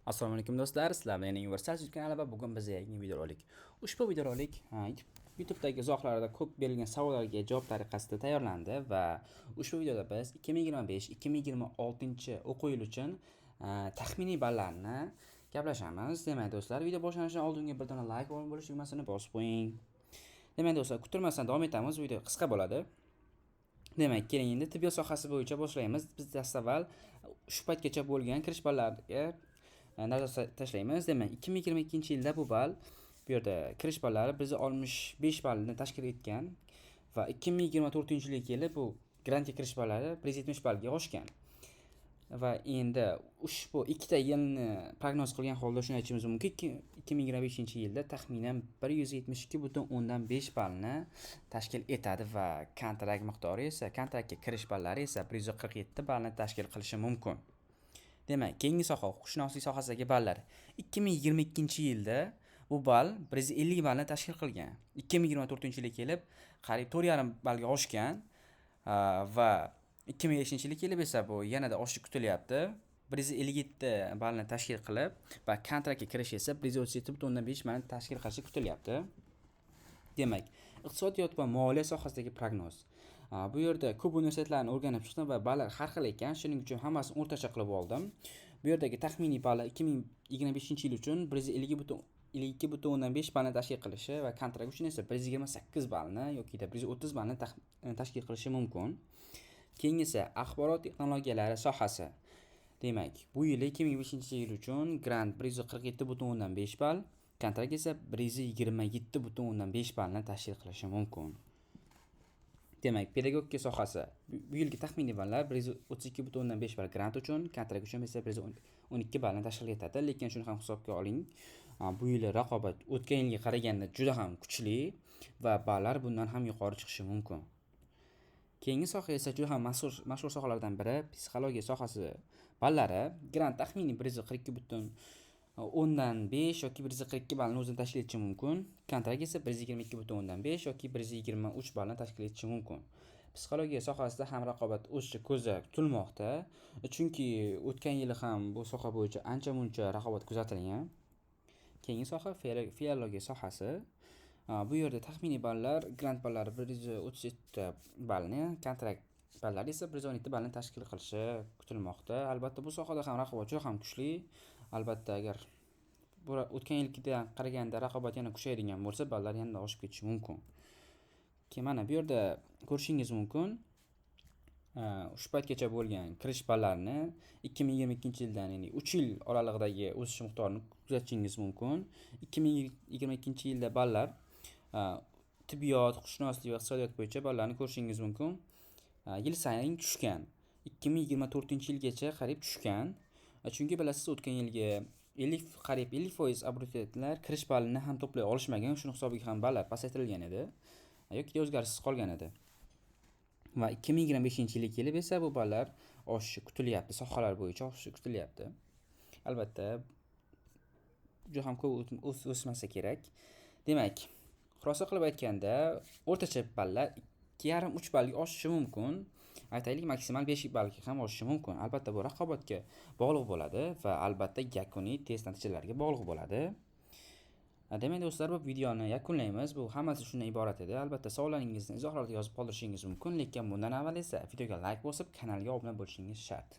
Assalomu alaykum do'stlar, sizlar bilan Universal YouTube kanali va bugun biz yangi videorolik. Ushbu videorolik YouTube'dagi izohlarda ko'p berilgan savollarga javob tariqasida tayyorlandi va ushbu videoda biz 2025-2026 o'quv yili uchun taxminiy ballarni gaplashamiz. Demak do'stlar, video boshlanishidan oldingi bir dona like va bo'lish tugmasini bosib qo'ying. Demak do'stlar, kutilmasdan davom etamiz. Video qisqa bo'ladi. Demak, keling endi tibbiyot sohasi bo'yicha boshlaymiz. Biz dastavval shu paytgacha bo'lgan kirish ballariga nazar tashlaymiz. Demak, 2022-yilda bu ball, bu yerda kirish ballari 165 ballni tashkil etgan va 2024-yilga kelib bu grantga kirish ballari 170 ballga oshgan. Va endi ushbu ikkita yilni prognoz qilgan holda shuni aytishimiz mumkinki, 2025-yilda taxminan 172.5 ballni tashkil etadi va kontrakt miqdori esa, kontraktga kirish ballari esa 147 ballni tashkil qilishi mumkin. Demak, keyingi soha huquqshunoslik sohasidagi ballar. 2022-yilda bu ball 150 ballni tashkil qilgan. 2024-yilga kelib qariyb 4,5 ballga oshgan va 2025-yilga kelib esa bu yanada oshishi kutilyapti. 157 ballni tashkil qilib va kontraktga kirish esa 137.5 ballni tashkil qilishi kutilyapti. Demak, iqtisodiyot va moliya sohasidagi prognoz. Bu yerda ko'p universitetlarni o'rganib chiqdim va ballar har xil ekan, shuning uchun hammasini o'rtacha qilib oldim. Bu yerdagi taxminiy ballar 2025-yil uchun 152.5 ballni tashkil qilishi va kontrakt uchun esa 128 ballni yoki 130 ballni tashkil qilishi mumkin. Keyingi esa axborot texnologiyalari sohasi. Demak, bu yil 2025-yil uchun grant 147.5 ball, kontrakt esa 127.5 ballni tashkil qilishi mumkin. Demak, pedagogika sohasi. Bu yilgi taxminiy ballar 132.5 ball grant uchun, kontrakt uchun esa 112 ballni tashkil etadi. Lekin shuni ham hisobga oling. Bu yil raqobat o'tgan yilga qaraganda juda ham kuchli va ballar bundan ham yuqori chiqishi mumkin. Keyingi soha esa juda ham mashhur sohalardan biri psixologiya sohasi. Ballari grant taxminiy 142.5 yoki 142 ballni o'zini tashkil etishi mumkin. Kontrakt esa 122.5 yoki 123 ballni tashkil etishi mumkin. Psixologiya sohasida ham raqobat o'sishi ko'zda tutilmoqda. Chunki o'tgan yili ham bu soha bo'yicha ancha-muncha raqobat kuzatilgan. Keyingi soha filologiya sohasi. Bu yerda taxminiy ballar, grant ballari 137 ballni, kontrakt ballari esa 117 ballni tashkil qilishi kutilmoqda. Albatta bu sohada ham raqobat juda ham kuchli. Albatta agar bu o'tgan yilgidan qaraganda raqobat yana kuchayadigan bo'lsa, ballar yanada oshib ketishi mumkin. Mana bu yerda ko'rishingiz mumkin. Shu paytgacha bo'lgan kirish ballarini 2022-yildan, ya'ni 3 yil oralig'idagi o'sish miqdorini kuzatishingiz mumkin. 2022-yilda ballar tibbiyot, huquqshunoslik va iqtisodiyot bo'yicha ballarni ko'rishingiz mumkin. Yil sayin tushgan. 2024-yilgacha qariyb tushgan. Chunki bilasiz, o'tgan yilga qariyb 50% abituriyentlar kirish ballini ham to'play olishmagan, shuni hisobiga ham ballar pasaytirilgan edi yoki o'zgarishsiz qolgan edi. Va 2025-yilga kelib esa bu ballar oshishi kutilyapti, sohalar bo'yicha oshishi kutilyapti. Albatta juda ham ko'p o'smasa kerak. Demak, xulosa qilib aytganda, o'rtacha ballar 2,5-3 ballga oshishi mumkin. Aytaylik, maksimal 5 ballga ham oshishi mumkin. Albatta bu raqobatga bog'liq bo'ladi va albatta yakuniy test natijalariga bog'liq bo'ladi. Demak do'stlar, bu videoni yakunlaymiz. Bu hammasi shundan iborat edi. Albatta savollaringizni izohlarda yozib qoldirishingiz mumkin, lekin bundan avval esa videoga like bosib, kanalga obuna bo'lishingiz shart.